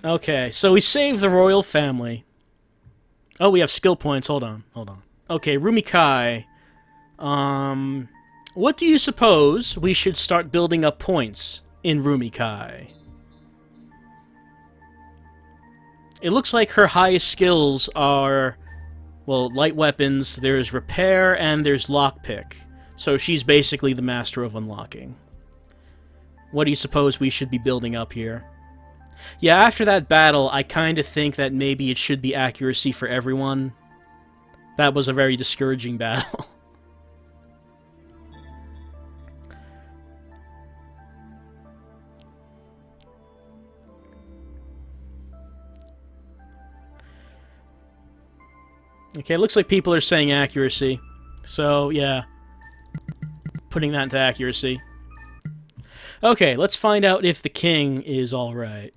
Okay, so we saved the royal family. Oh, we have skill points. Hold on, hold on. Okay, Rumikai. What do you suppose we should start building up points in Rumikai? It looks like her highest skills are, well, light weapons, there's repair, and there's lockpick. So she's basically the master of unlocking. What do you suppose we should be building up here? Yeah, after that battle, I kind of think that maybe it should be accuracy for everyone. That was a very discouraging battle. Okay, it looks like people are saying accuracy. So, yeah. Putting that into accuracy. Okay, let's find out if the king is alright.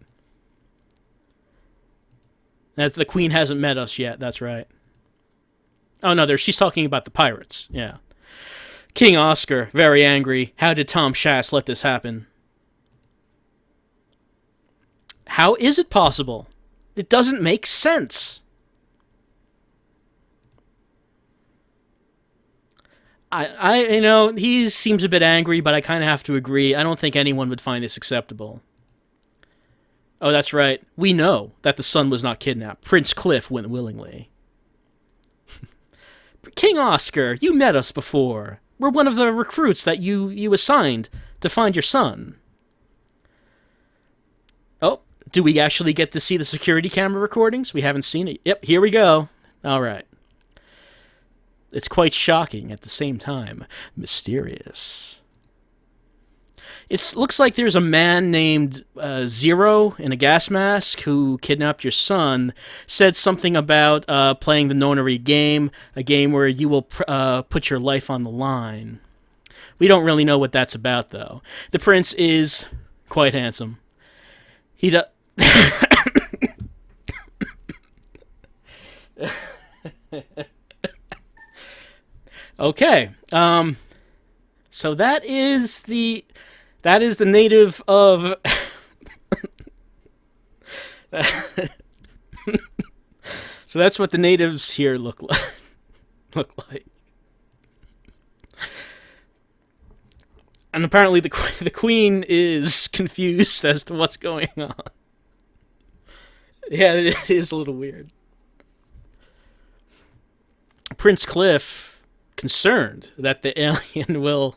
As the queen hasn't met us yet, that's right. Oh, no, she's talking about the pirates. Yeah. King Oscar, very angry. How did Tom Shass let this happen? How is it possible? It doesn't make sense. You know, he seems a bit angry, but I kind of have to agree. I don't think anyone would find this acceptable. Oh, that's right. We know that the son was not kidnapped. Prince Cliff went willingly. King Oscar, you met us before. We're one of the recruits that you assigned to find your son. Oh, do we actually get to see the security camera recordings? We haven't seen it. Yep, here we go. All right. It's quite shocking at the same time. Mysterious. It looks like there's a man named Zero in a gas mask who kidnapped your son, said something about playing the nonary game, a game where you will put your life on the line. We don't really know what that's about, though. The prince is quite handsome. He does... Okay, so that is the native of so that's what the natives here look like. And apparently the queen is confused as to what's going on. Yeah, it is a little weird. Prince Cliff, concerned that the alien will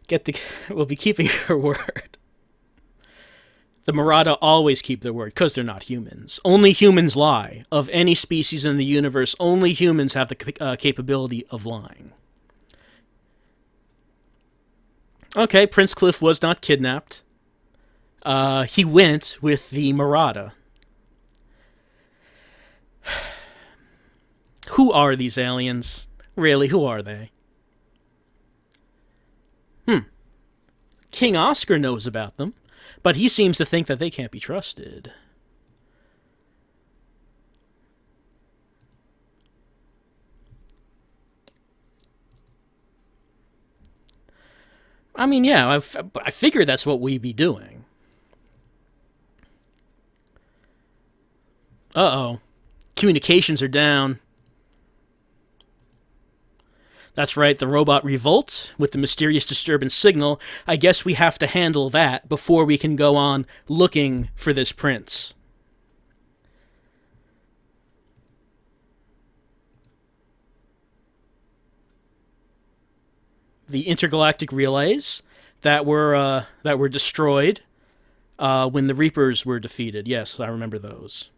be keeping her word. The Murata always keep their word because they're not humans. Only humans lie. Of any species in the universe, only humans have the capability of lying. Okay, Prince Cliff was not kidnapped. He went with the Murata. Who are these aliens? Really, who are they? King Oscar knows about them, but he seems to think that they can't be trusted. I mean, yeah, I figured that's what we'd be doing. Uh-oh. Communications are down. That's right, the robot revolts with the mysterious disturbance signal. I guess we have to handle that before we can go on looking for this prince. The intergalactic relays that were destroyed when the Reapers were defeated. Yes, I remember those.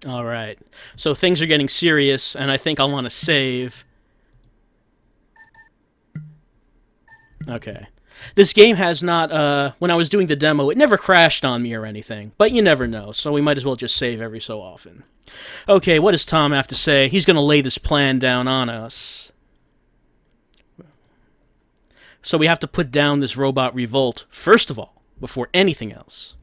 All right. So things are getting serious, and I think I'll want to save. Okay. This game has not, when I was doing the demo, it never crashed on me or anything, but you never know, so we might as well just save every so often. Okay, what does Tom have to say? He's going to lay this plan down on us. So we have to put down this robot revolt, first of all, before anything else.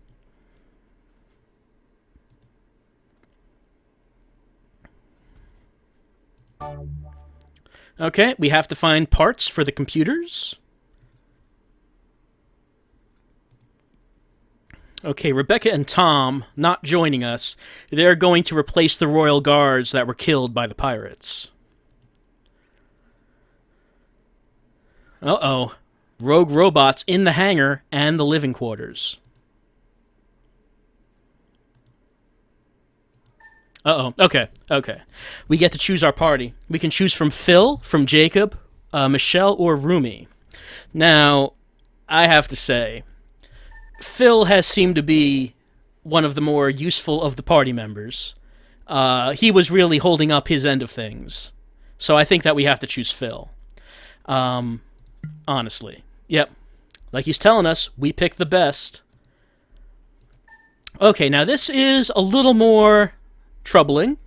Okay, we have to find parts for the computers. Okay, Rebecca and Tom not joining us. They're going to replace the royal guards that were killed by the pirates. Uh-oh. Rogue robots in the hangar and the living quarters. Uh-oh. Okay. We get to choose our party. We can choose from Phil, from Jacob, Michelle, or Rumi. Now, I have to say, Phil has seemed to be one of the more useful of the party members. He was really holding up his end of things. So I think that we have to choose Phil. Honestly. Yep. Like he's telling us, we pick the best. Okay, now this is a little more troubling.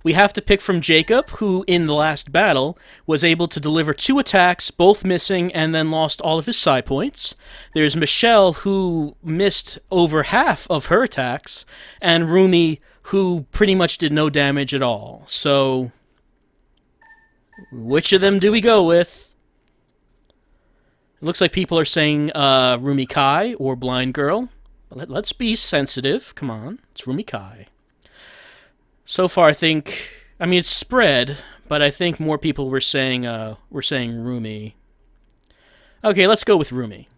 We have to pick from Jacob, who in the last battle was able to deliver 2 attacks, both missing, and then lost all of his psi points. There's Michelle, who missed over half of her attacks, and Rumi, who pretty much did no damage at all. So, which of them do we go with? It looks like people are saying Rumi Kai or Blind Girl. Let's be sensitive. Come on, it's Rumi Kai. So far, I think, I mean, it's spread, but I think more people were saying Rumi. Okay, let's go with Rumi.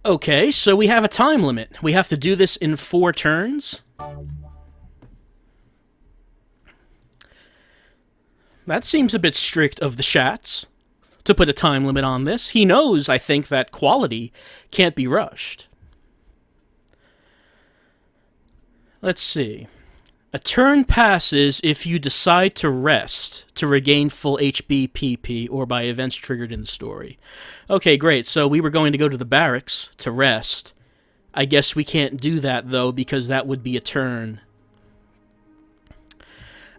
Okay, so we have a time limit. We have to do this in 4 turns. That seems a bit strict of the Shats to put a time limit on this. He knows, I think, that quality can't be rushed. Let's see. A turn passes if you decide to rest to regain full HP PP or by events triggered in the story. Okay, great. So we were going to go to the barracks to rest. I guess we can't do that, though, because that would be a turn.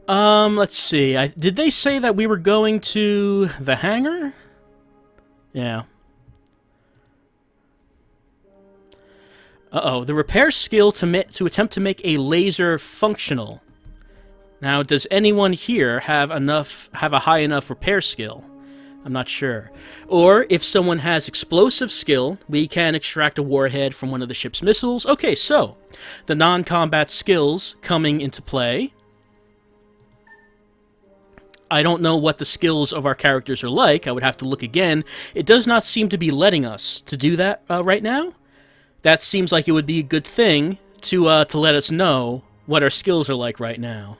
Let's see. Did they say that we were going to the hangar? Yeah. Uh-oh. The repair skill to attempt to make a laser functional. Now, does anyone here have a high enough repair skill? I'm not sure. Or, if someone has explosive skill, we can extract a warhead from one of the ship's missiles. Okay, so, the non-combat skills coming into play. I don't know what the skills of our characters are like. I would have to look again. It does not seem to be letting us to do that right now. That seems like it would be a good thing to let us know what our skills are like right now.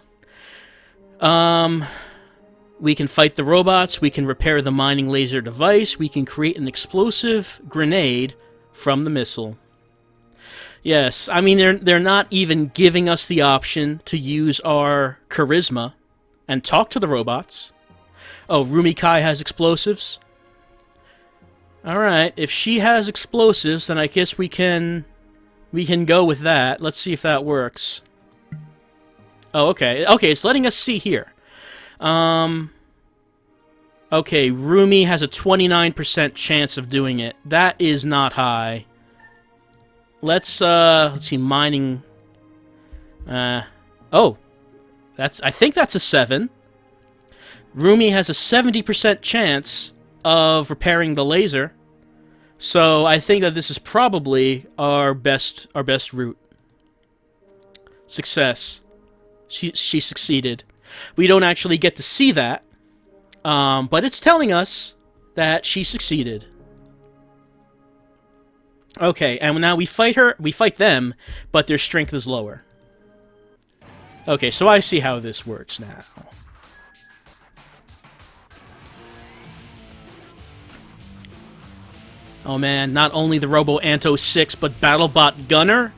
We can fight the robots. We can repair the mining laser device. We can create an explosive grenade from the missile. Yes, I mean, they're not even giving us the option to use our charisma and talk to the robots. Oh, Rumi Kai has explosives? Alright, if she has explosives, then I guess we can go with that. Let's see if that works. Oh, okay. Okay, it's letting us see here. Okay, Rumi has a 29% chance of doing it. That is not high. Let's see, mining... oh! I think that's a 7. Rumi has a 70% chance of repairing the laser. So I think that this is probably our best route. Success. She succeeded. We don't actually get to see that, but it's telling us that she succeeded. Okay, and now we fight them, but their strength is lower. Okay, so I see how this works now. Oh man, not only the Robo-Anto 6, but Battlebot Gunner?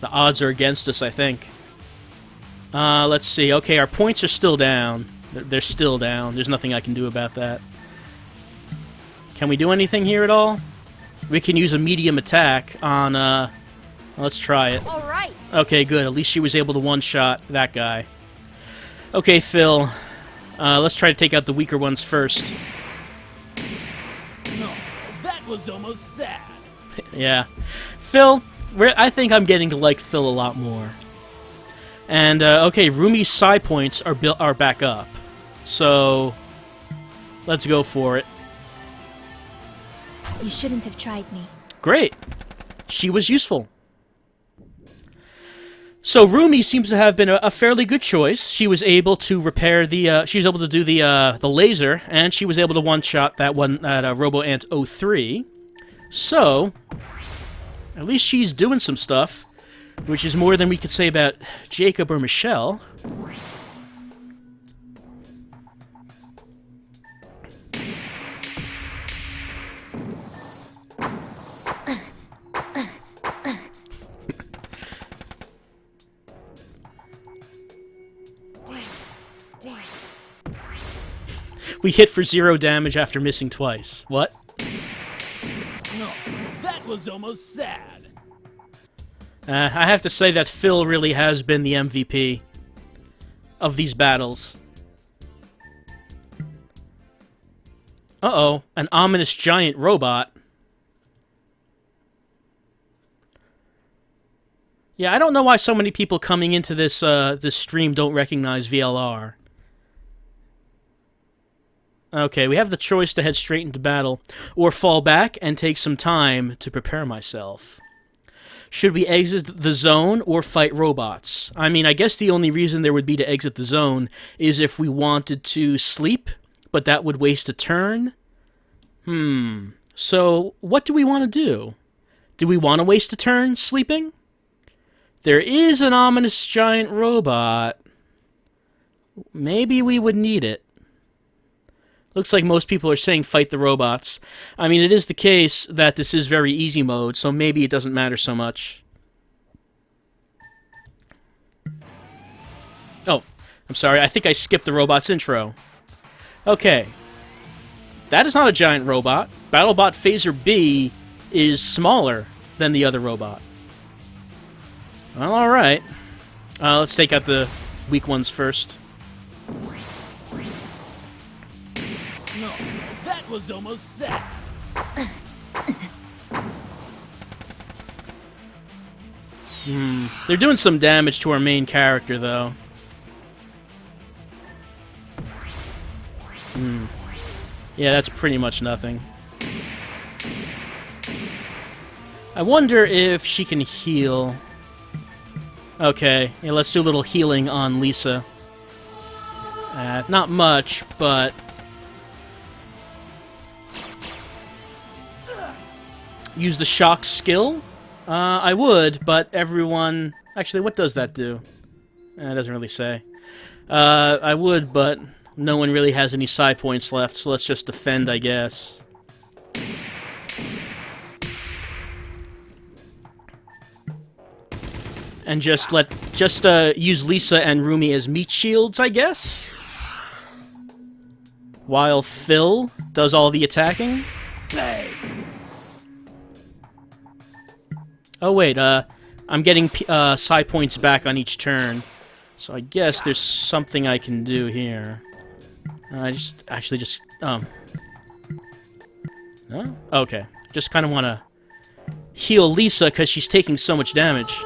The odds are against us, I think. Let's see. Okay, our points are still down. They're still down. There's nothing I can do about that. Can we do anything here at all? We can use a medium attack on, let's try it. All right. Okay, good. At least she was able to one-shot that guy. Okay, Phil. Let's try to take out the weaker ones first. No, that was almost sad. Yeah. Phil, I think I'm getting to like Phil a lot more. And, okay, Rumi's psi points are back up. So, let's go for it. You shouldn't have tried me. Great. She was useful. So Rumi seems to have been a fairly good choice. She was able to repair the, she was able to do the laser, and she was able to one-shot that Robo-Ant 03. So, at least she's doing some stuff, which is more than we could say about Jacob or Michelle. We hit for 0 damage after missing twice. What? No, that was almost sad. I have to say that Phil really has been the MVP of these battles. Uh-oh, an ominous giant robot. Yeah, I don't know why so many people coming into this this stream don't recognize VLR. Okay, we have the choice to head straight into battle, or fall back and take some time to prepare myself. Should we exit the zone or fight robots? I mean, I guess the only reason there would be to exit the zone is if we wanted to sleep, but that would waste a turn. So, what do we want to do? Do we want to waste a turn sleeping? There is an ominous giant robot. Maybe we would need it. Looks like most people are saying fight the robots. I mean, it is the case that this is very easy mode, so maybe it doesn't matter so much. Oh, I'm sorry. I think I skipped the robot's intro. Okay. That is not a giant robot. Battlebot Phaser B is smaller than the other robot. Well, alright. Let's take out the weak ones first. No, that was almost sad. They're doing some damage to our main character, though. Yeah, that's pretty much nothing. I wonder if she can heal. Okay, yeah, let's do a little healing on Lisa. Not much, but... Use the shock skill? I would, but everyone... Actually, what does that do? It doesn't really say. I would, but no one really has any psi points left, so let's just defend, I guess. And just use Lisa and Rumi as meat shields, I guess? While Phil does all the attacking? Bang. Oh wait, I'm getting psi points back on each turn, so I guess there's something I can do here. No? Okay. Just kind of want to heal Lisa because she's taking so much damage.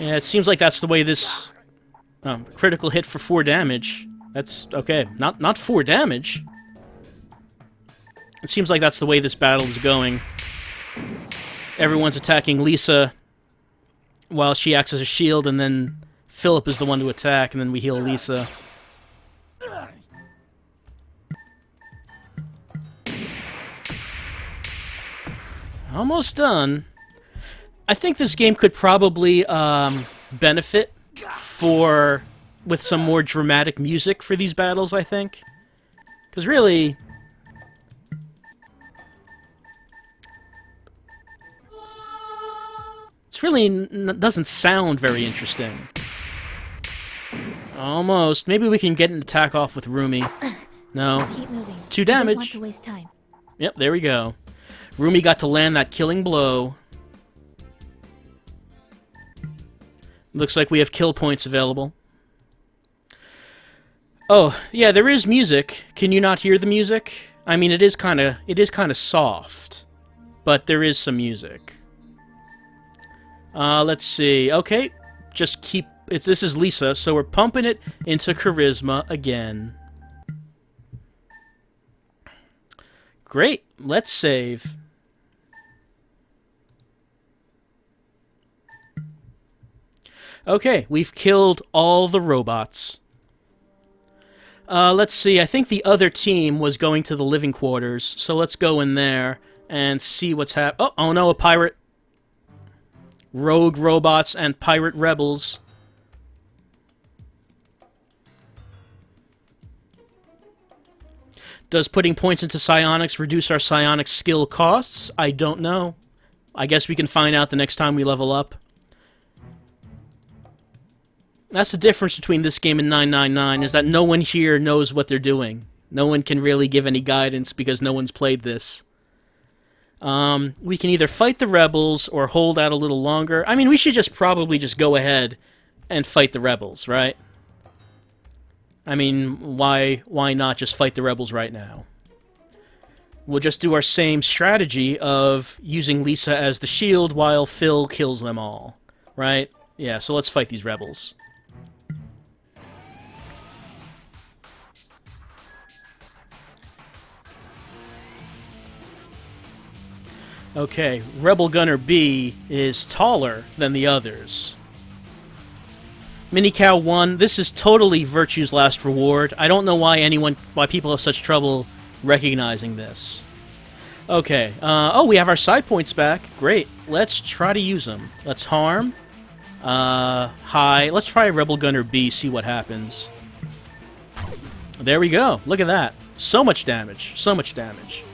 Yeah, it seems like that's the way this... critical hit for 4 damage. That's... okay, not 4 damage. It seems like that's the way this battle is going. Everyone's attacking Lisa while she acts as a shield, and then Philip is the one to attack, and then we heal Lisa. Almost done. I think this game could probably benefit with some more dramatic music for these battles, I think. Because really... It's really doesn't sound very interesting. Almost. Maybe we can get an attack off with Rumi. No. Keep moving. 2 damage. Don't want to waste time. Yep, there we go. Rumi got to land that killing blow. Looks like we have kill points available. Oh, yeah, there is music. Can you not hear the music? I mean, it is kind of soft, but there is some music. Let's see. Okay, just keep... This is Lisa, so we're pumping it into Charisma again. Great. Let's save. Okay, we've killed all the robots. Let's see. I think the other team was going to the living quarters, so let's go in there and see what's happening. Oh no, a pirate. Rogue robots and pirate rebels. Does putting points into psionics reduce our psionic skill costs? I don't know. I guess we can find out the next time we level up. That's the difference between this game and 999, is that no one here knows what they're doing. No one can really give any guidance because no one's played this. We can either fight the rebels or hold out a little longer. I mean, we should probably just go ahead and fight the rebels, right? I mean, why not just fight the rebels right now? We'll just do our same strategy of using Lisa as the shield while Phil kills them all, right? Yeah, so let's fight these rebels. Okay, Rebel Gunner B is taller than the others. Minicow 1, this is totally Virtue's last reward. I don't know why people have such trouble recognizing this. Okay, oh, we have our side points back. Great. Let's try to use them. Let's harm. High. Let's try Rebel Gunner B, see what happens. There we go. Look at that. So much damage. So much damage.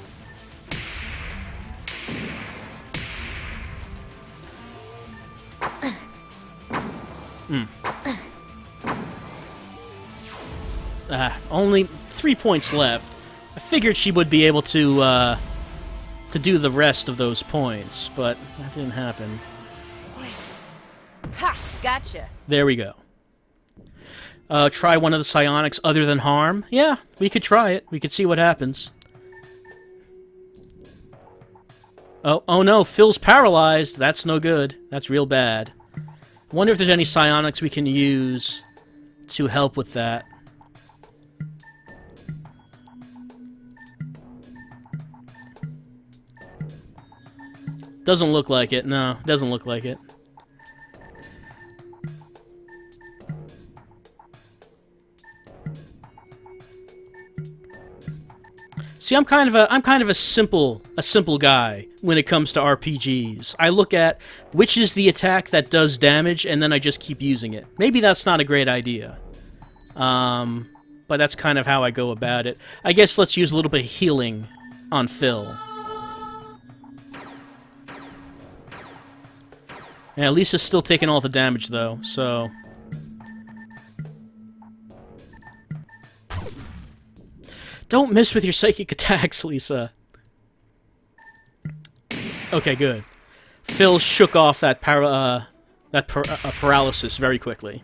Only 3 points left. I figured she would be able to do the rest of those points, but that didn't happen. Ha! Gotcha. There we go. Try one of the psionics other than harm? Yeah, we could try it. We could see what happens. Oh no, Phil's paralyzed. That's no good. That's real bad. Wonder if there's any psionics we can use to help with that. Doesn't look like it. No, doesn't look like it. See, I'm kind of a simple guy when it comes to RPGs. I look at which is the attack that does damage, and then I just keep using it. Maybe that's not a great idea, but that's kind of how I go about it. I guess let's use a little bit of healing on Phil. Yeah, Lisa's still taking all the damage though, so. Don't miss with your psychic attacks, Lisa. Okay, good. Phil shook off that paralysis very quickly.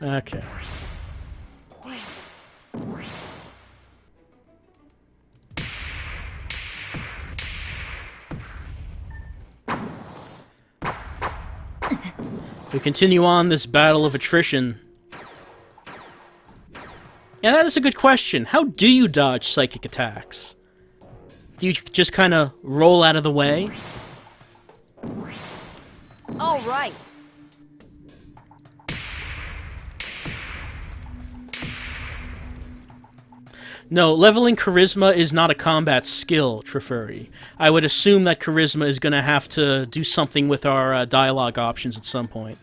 Okay. We continue on this battle of attrition. Yeah, that is a good question. How do you dodge psychic attacks? Do you just kind of roll out of the way? All right. No, leveling Charisma is not a combat skill, Trefuri. I would assume that Charisma is going to have to do something with our dialogue options at some point.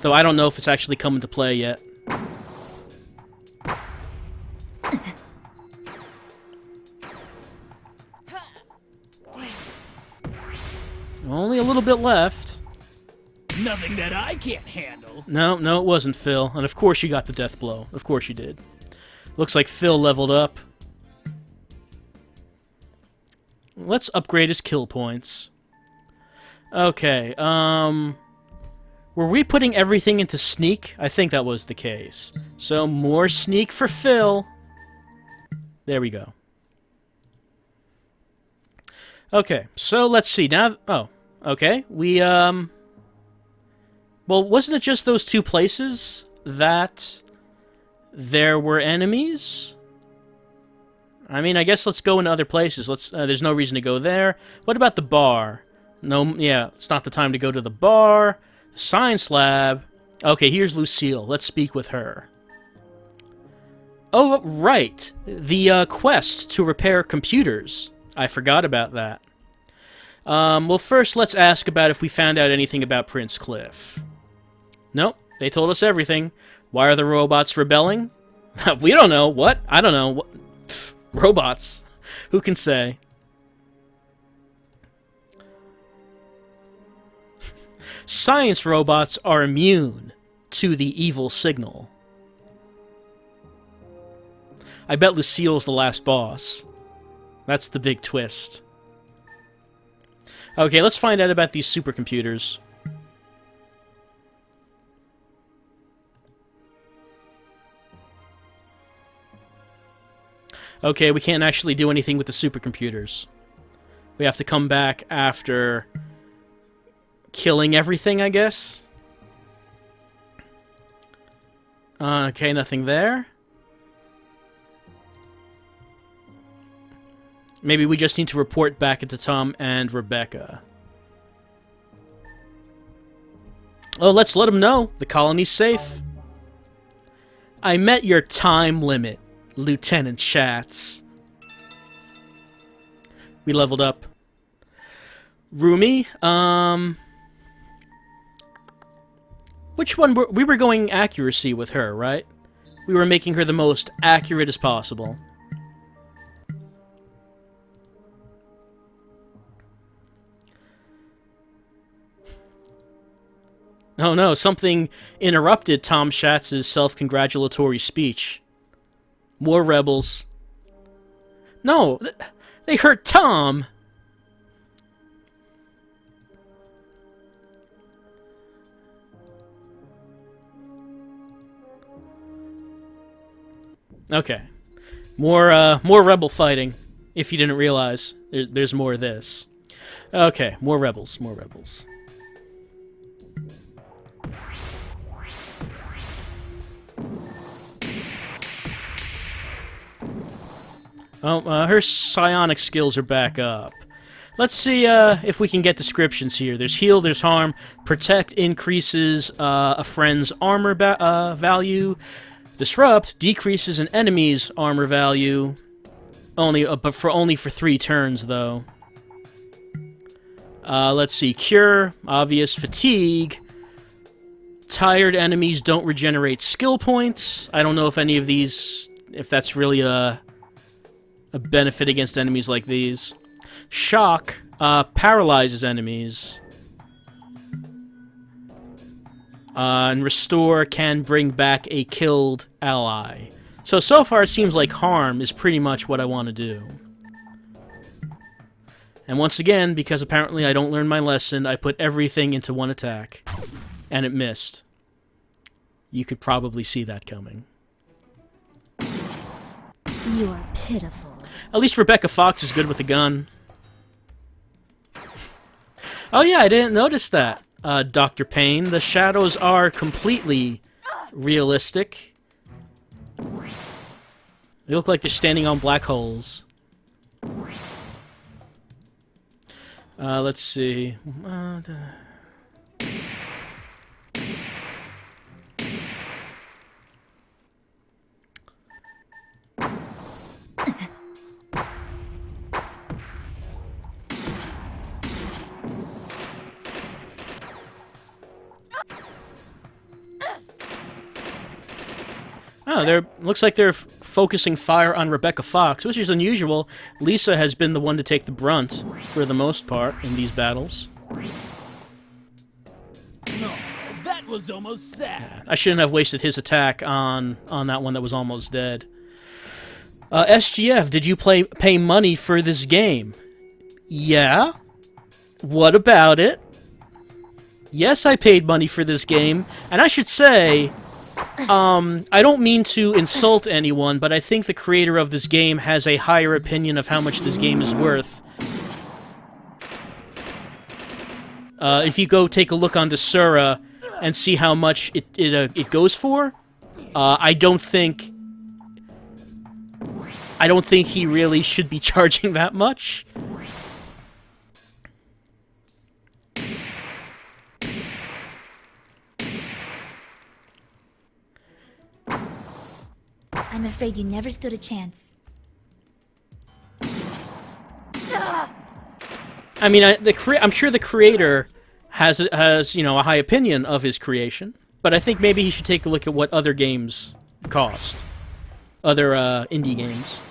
Though I don't know if it's actually come into play yet. Only a little bit left. Nothing that I can't handle. No, it wasn't Phil. And of course you got the death blow. Of course you did. Looks like Phil leveled up. Let's upgrade his kill points. Okay, were we putting everything into sneak? I think that was the case. So, more sneak for Phil. There we go. Okay, so let's see. Now, oh, okay. We, well, wasn't it just those two places that there were enemies? I mean, I guess let's go into other places. There's no reason to go there. What about the bar? No, yeah, it's not the time to go to the bar. Science lab. Okay, here's Lucille. Let's speak with her. Oh, right. The quest to repair computers. I forgot about that. Well, first, let's ask about if we found out anything about Prince Cliff. Nope, they told us everything. Why are the robots rebelling? We don't know. What? I don't know. What? Pfft, robots. Who can say? Science robots are immune to the evil signal. I bet Lucille's the last boss. That's the big twist. Okay, let's find out about these supercomputers. Okay, we can't actually do anything with the supercomputers. We have to come back after killing everything, I guess. Okay, nothing there. Maybe we just need to report back into Tom and Rebecca. Oh, let's let them know. The colony's safe. I met your time limit, Lieutenant Schatz. We leveled up. Rumi, which one we were going accuracy with her, right? We were making her the most accurate as possible. Oh no, something interrupted Tom Schatz's self-congratulatory speech. More rebels. No, they hurt Tom! Okay. More rebel fighting, if you didn't realize. There's more of this. Okay, more rebels, more rebels. Oh, her psionic skills are back up. Let's see if we can get descriptions here. There's heal, there's harm. Protect increases a friend's armor value. Disrupt decreases an enemy's armor value. But only for 3 turns, though. Let's see. Cure, obvious. Fatigue. Tired enemies don't regenerate skill points. I don't know if any of these... if that's really a benefit against enemies like these. Shock paralyzes enemies. And Restore can bring back a killed ally. So far it seems like Harm is pretty much what I want to do. And once again, because apparently I don't learn my lesson, I put everything into one attack. And it missed. You could probably see that coming. You are pitiful. At least Rebecca Fox is good with a gun. Oh yeah, I didn't notice that. Dr. Payne, the shadows are completely realistic. They look like they're standing on black holes. Let's see. Oh, looks like they're focusing fire on Rebecca Fox, which is unusual. Lisa has been the one to take the brunt, for the most part, in these battles. No, that was almost sad. I shouldn't have wasted his attack on that one that was almost dead. SGF, did you pay money for this game? Yeah? What about it? Yes, I paid money for this game, and I should say, I don't mean to insult anyone, but I think the creator of this game has a higher opinion of how much this game is worth. If you go take a look on Desura and see how much it goes for, I don't think he really should be charging that much. I'm afraid you never stood a chance. I mean, I'm sure the creator has a high opinion of his creation, but I think maybe he should take a look at what other games cost, other indie games.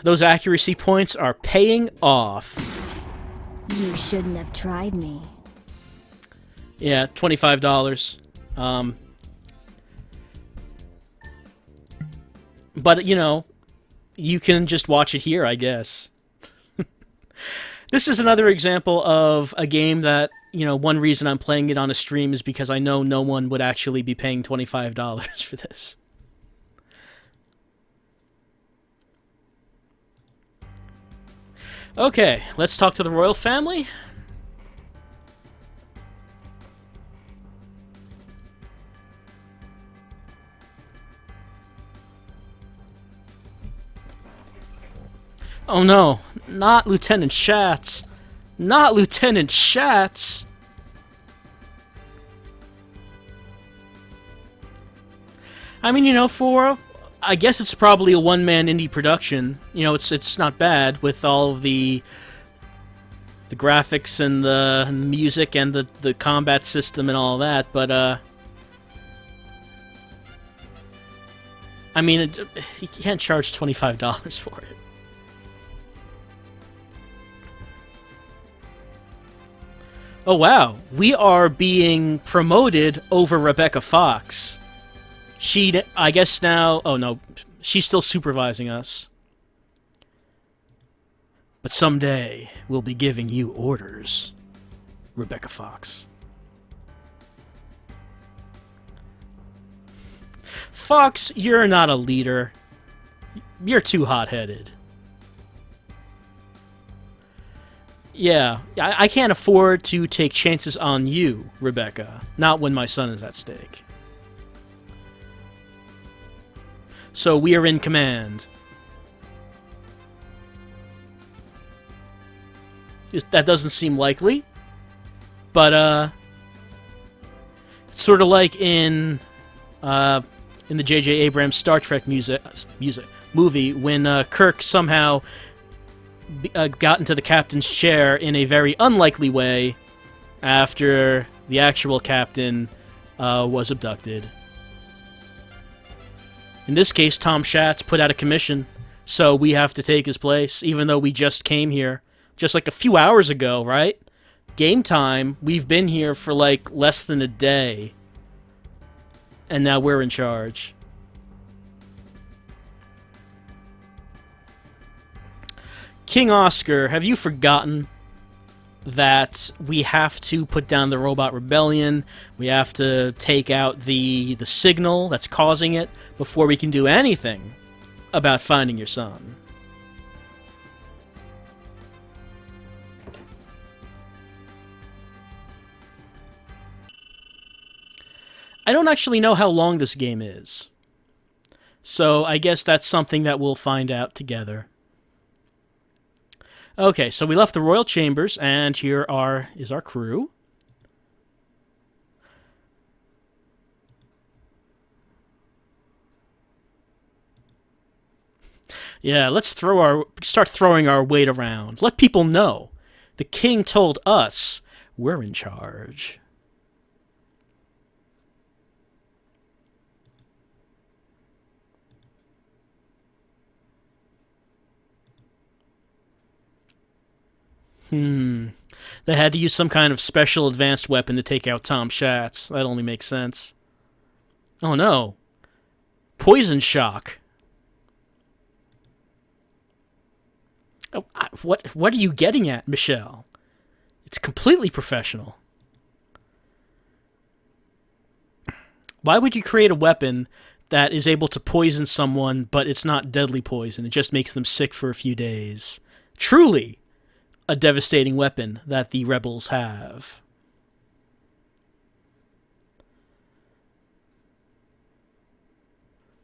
Those accuracy points are paying off. You shouldn't have tried me. Yeah, $25. But, you can just watch it here, I guess. This is another example of a game that, one reason I'm playing it on a stream is because I know no one would actually be paying $25 for this. Okay, let's talk to the royal family. Oh no, not Lieutenant Schatz. Not Lieutenant Schatz. I mean, I guess it's probably a one-man indie production. It's not bad with all of the graphics and the music and the combat system and all that, but I mean, you can't charge $25 for it. Oh wow, we are being promoted over Rebecca Fox. I guess now... Oh, no. She's still supervising us. But someday, we'll be giving you orders, Rebecca Fox. Fox, you're not a leader. You're too hot-headed. Yeah, I can't afford to take chances on you, Rebecca. Not when my son is at stake. So we are in command. That doesn't seem likely, but it's sort of like in the J.J. Abrams Star Trek movie when Kirk somehow got into the captain's chair in a very unlikely way after the actual captain was abducted. In this case, Tom Schatz put out a commission, so we have to take his place, even though we just came here. Just like a few hours ago, right? Game time, we've been here for like less than a day. And now we're in charge. King Oscar, have you forgotten that we have to put down the robot rebellion? We have to take out the signal that's causing it before we can do anything about finding your son. I don't actually know how long this game is, so I guess that's something that we'll find out together. Okay, so we left the royal chambers, and here is our crew. Yeah, let's start throwing our weight around. Let people know. The king told us we're in charge. They had to use some kind of special advanced weapon to take out Tom Schatz. That only makes sense. Oh no. Poison shock. Oh, what are you getting at, Michelle? It's completely professional. Why would you create a weapon that is able to poison someone, but it's not deadly poison? It just makes them sick for a few days. Truly a devastating weapon that the rebels have.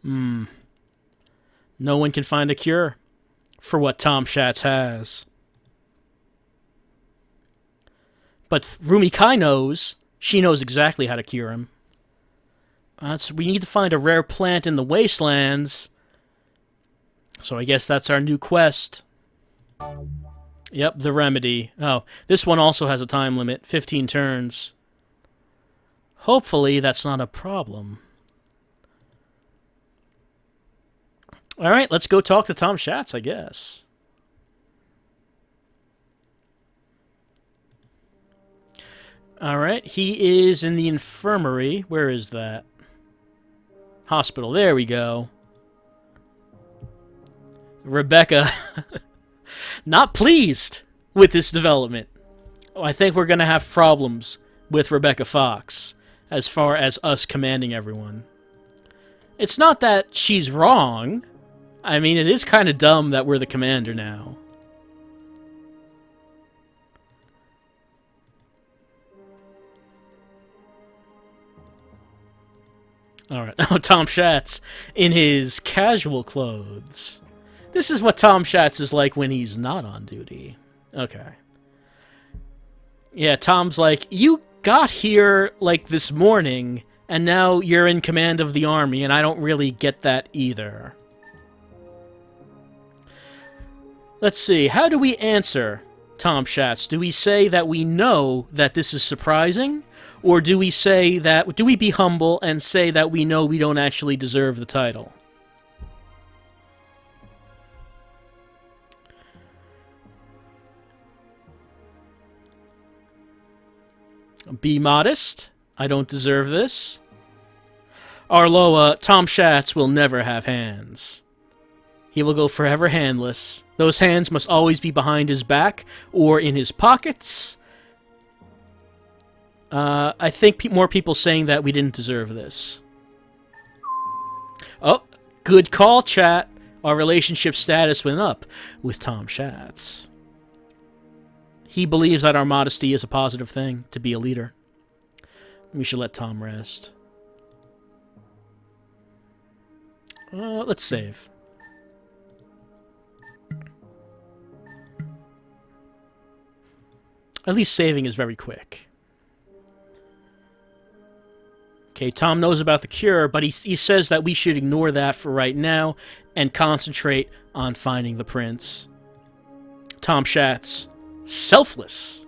No one can find a cure for what Tom Schatz has. But Rumi Kai knows. She knows exactly how to cure him. We need to find a rare plant in the Wastelands. So I guess that's our new quest. Yep, the remedy. Oh, this one also has a time limit, 15 turns. Hopefully that's not a problem. All right, let's go talk to Tom Schatz, I guess. All right, he is in the infirmary. Where is that? Hospital. There we go. Rebecca, not pleased with this development. I think we're going to have problems with Rebecca Fox as far as us commanding everyone. It's not that she's wrong. I mean, it is kind of dumb that we're the commander now. All right. Oh, Tom Schatz in his casual clothes. This is what Tom Schatz is like when he's not on duty. Okay. Yeah, Tom's like, you got here, like, this morning, and now you're in command of the army, and I don't really get that either. Let's see. How do we answer Tom Schatz? Do we say that we know that this is surprising? Or do we say that, do we be humble and say that we know we don't actually deserve the title? Be modest. I don't deserve this. Arloa, Tom Schatz will never have hands. He will go forever handless. Those hands must always be behind his back or in his pockets. I think more people saying that we didn't deserve this. Oh, good call, chat. Our relationship status went up with Tom Schatz. He believes that our modesty is a positive thing, to be a leader. We should let Tom rest. Let's save. At least saving is very quick. Okay, Tom knows about the cure, but he says that we should ignore that for right now and concentrate on finding the prince. Tom Schatz, selfless.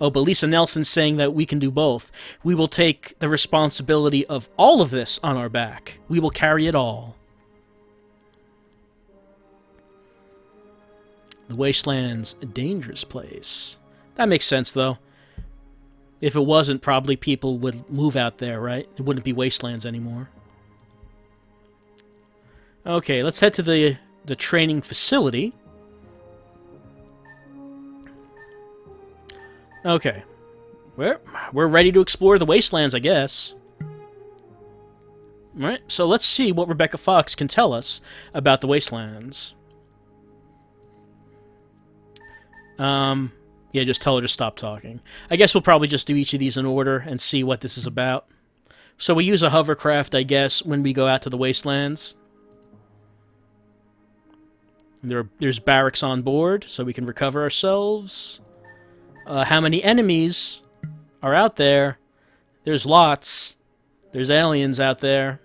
Oh, but Lisa Nelson's saying that we can do both. We will take the responsibility of all of this on our back. We will carry it all. The Wasteland's a dangerous place. That makes sense, though. If it wasn't, probably people would move out there, right? It wouldn't be Wastelands anymore. Okay, let's head to the training facility. Okay. We're ready to explore the Wastelands, I guess. Alright, so let's see what Rebecca Fox can tell us about the Wastelands. Yeah, just tell her to stop talking. I guess we'll probably just do each of these in order and see what this is about. So we use a hovercraft, I guess, when we go out to the Wastelands. There's barracks on board, so we can recover ourselves. How many enemies are out there? There's lots. There's aliens out there.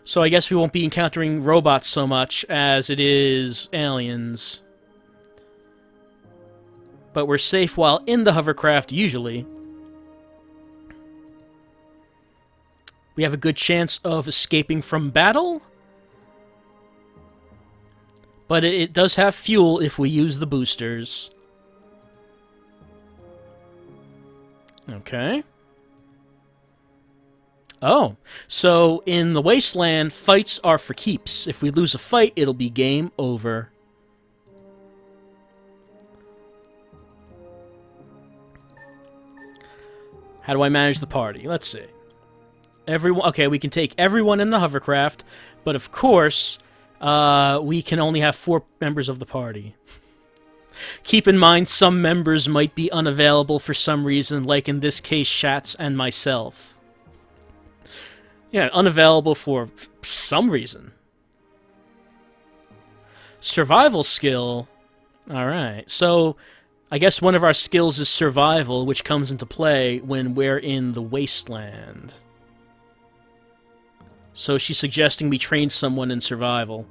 So I guess we won't be encountering robots so much as it is aliens. But we're safe while in the hovercraft, usually. We have a good chance of escaping from battle. But it does have fuel if we use the boosters. Okay. Oh, so in the Wasteland, fights are for keeps. If we lose a fight, it'll be game over. How do I manage the party? Let's see. Everyone. Okay, we can take everyone in the hovercraft, but of course, we can only have 4 members of the party. Keep in mind, some members might be unavailable for some reason, like in this case, Shats and myself. Yeah, unavailable for some reason. Survival skill. Alright, so I guess one of our skills is survival, which comes into play when we're in the Wasteland. So she's suggesting we train someone in survival.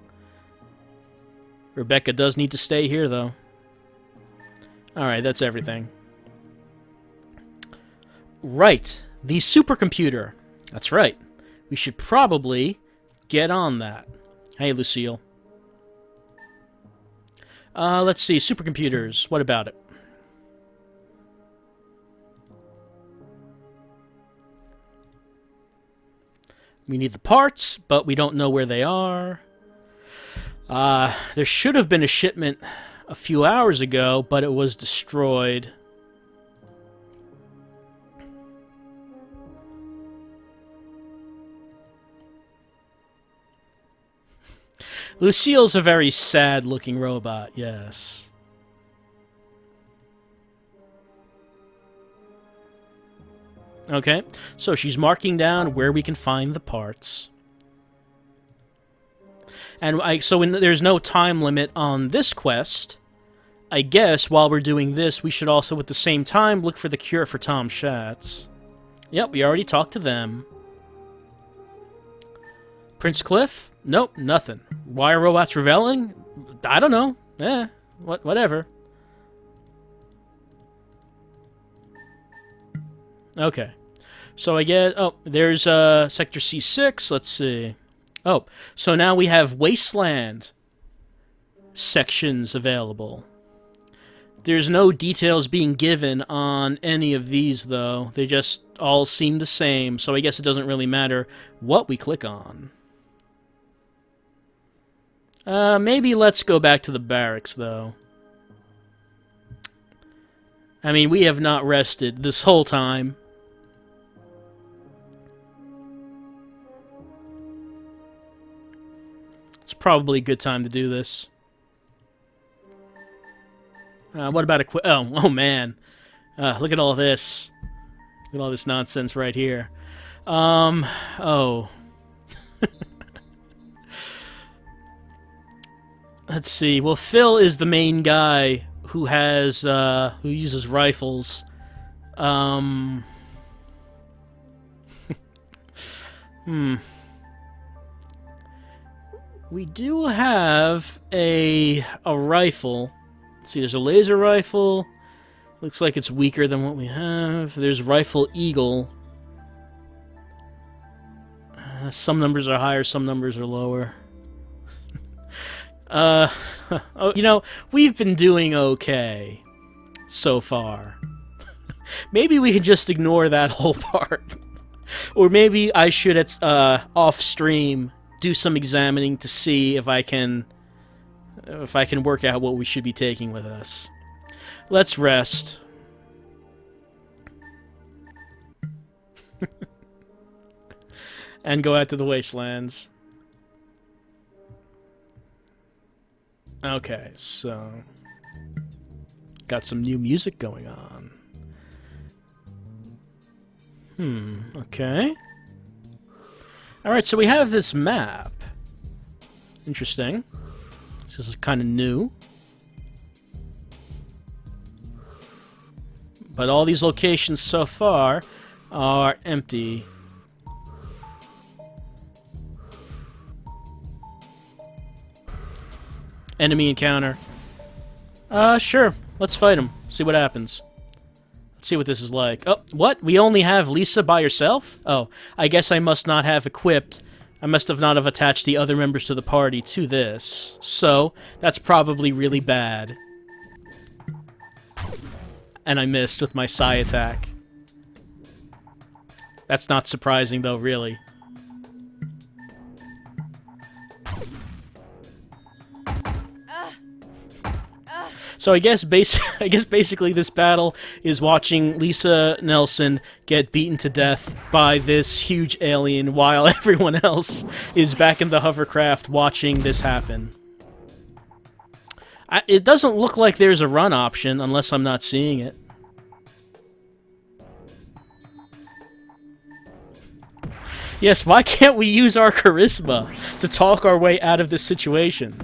Rebecca does need to stay here, though. Alright, that's everything. Right, the supercomputer. That's right. We should probably get on that. Hey, Lucille. Let's see, supercomputers. What about it? We need the parts, but we don't know where they are. There should have been a shipment a few hours ago, but it was destroyed. Lucille's a very sad-looking robot, yes. Okay, so she's marking down where we can find the parts. And there's no time limit on this quest. I guess while we're doing this, we should also, at the same time, look for the cure for Tom Schatz. Yep, we already talked to them. Prince Cliff? Nope, nothing. Why are robots rebelling? I don't know. Whatever. Okay. So I get... Oh, there's Sector C6. Let's see. Oh, so now we have Wasteland sections available. There's no details being given on any of these, though. They just all seem the same, so I guess it doesn't really matter what we click on. Maybe let's go back to the barracks, though. I mean, we have not rested this whole time. It's probably a good time to do this. What about a oh man. Look at all this. Look at all this nonsense right here. Oh. Let's see. Well, Phil is the main guy who has, who uses rifles. We do have a rifle. Let's see, there's a laser rifle. Looks like it's weaker than what we have. There's Rifle Eagle. Some numbers are higher, some numbers are lower. You know, we've been doing okay so far. Maybe we could just ignore that whole part. Or maybe I should, off-stream, do some examining to see if I can work out what we should be taking with us. Let's rest. And go out to the Wastelands. Okay, so... got some new music going on. Okay. Alright, so we have this map. Interesting. This is kind of new. But all these locations so far are empty. Enemy encounter. Sure. Let's fight him. See what happens. Let's see what this is like. Oh, what? We only have Lisa by herself? Oh, I guess I must not have equipped... I must have not have attached the other members to the party to this. So, that's probably really bad. And I missed with my psi attack. That's not surprising, though, really. So I guess basically this battle is watching Lisa Nelson get beaten to death by this huge alien while everyone else is back in the hovercraft watching this happen. It doesn't look like there's a run option unless I'm not seeing it. Yes, why can't we use our charisma to talk our way out of this situation?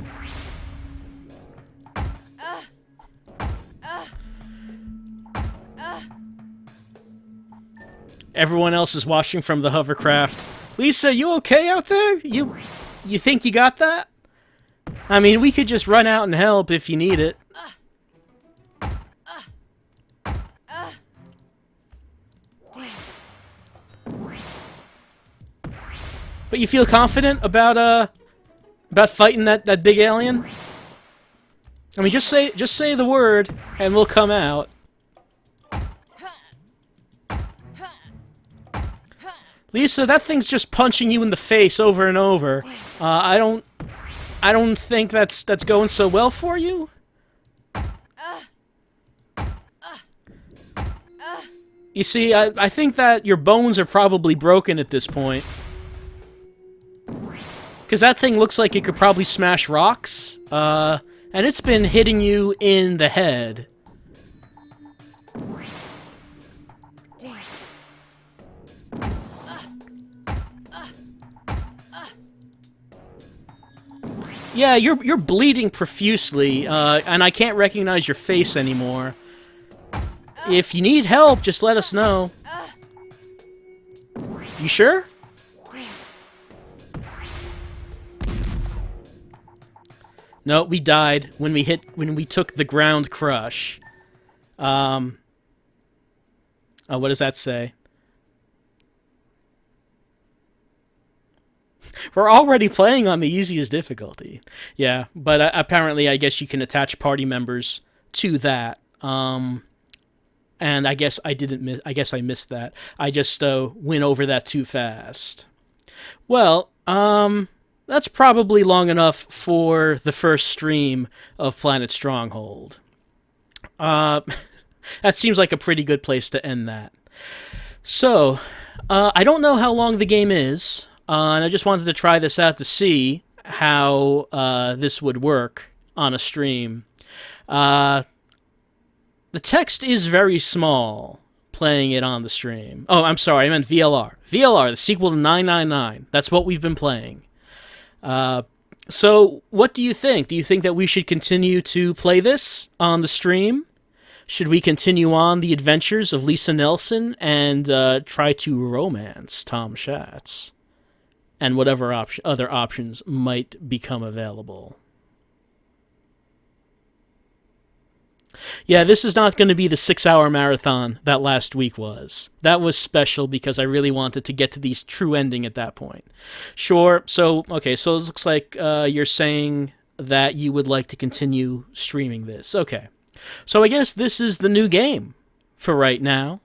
Everyone else is watching from the hovercraft. Lisa, you okay out there? You think you got that? I mean, we could just run out and help if you need it. But you feel confident about fighting that big alien? I mean, just say the word and we'll come out. Lisa, that thing's just punching you in the face over and over. I don't think that's going so well for you. You see, I think that your bones are probably broken at this point. Because that thing looks like it could probably smash rocks. And it's been hitting you in the head. Yeah, you're bleeding profusely, and I can't recognize your face anymore. If you need help, just let us know. You sure? No, we died when we took the ground crush. Oh, what does that say? We're already playing on the easiest difficulty. Yeah, but apparently I guess you can attach party members to that. And I guess I missed that. I just went over that too fast. Well, that's probably long enough for the first stream of Planet Stronghold. That seems like a pretty good place to end that. So, I don't know how long the game is. And I just wanted to try this out to see how this would work on a stream. The text is very small, playing it on the stream. Oh, I'm sorry, I meant VLR. VLR, the sequel to 999. That's what we've been playing. So, what do you think? Do you think that we should continue to play this on the stream? Should we continue on the adventures of Lisa Nelson and try to romance Tom Schatz? And whatever other options might become available. Yeah, this is not going to be the 6-hour marathon that last week was. That was special because I really wanted to get to the true ending at that point. Sure, so it looks like you're saying that you would like to continue streaming this. Okay, so I guess this is the new game for right now.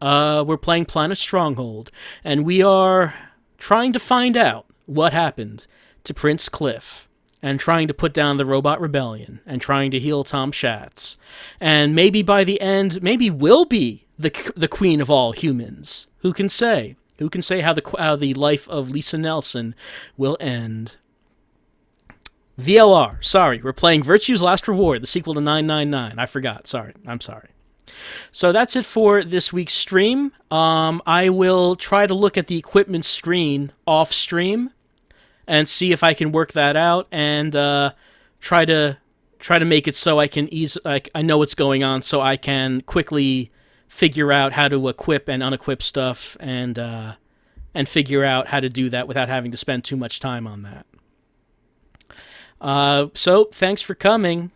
We're playing Planet Stronghold, and we are trying to find out what happened to Prince Cliff, and trying to put down the robot rebellion, and trying to heal Tom Schatz. And maybe by the end, maybe we'll be the queen of all humans. Who can say? Who can say how the life of Lisa Nelson will end? VLR, sorry, we're playing Virtue's Last Reward, the sequel to 999. I forgot, sorry, I'm sorry. So that's it for this week's stream. I will try to look at the equipment screen off stream and see if I can work that out and try to make it so I can I know what's going on, so I can quickly figure out how to equip and unequip stuff and figure out how to do that without having to spend too much time on that. So thanks for coming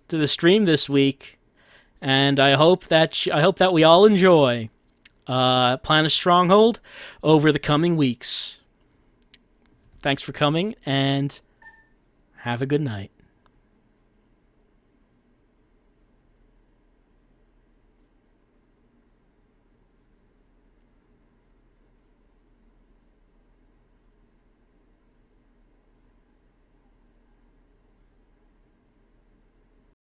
to the stream this week. And I hope that we all enjoy Planet Stronghold over the coming weeks. Thanks for coming, and have a good night.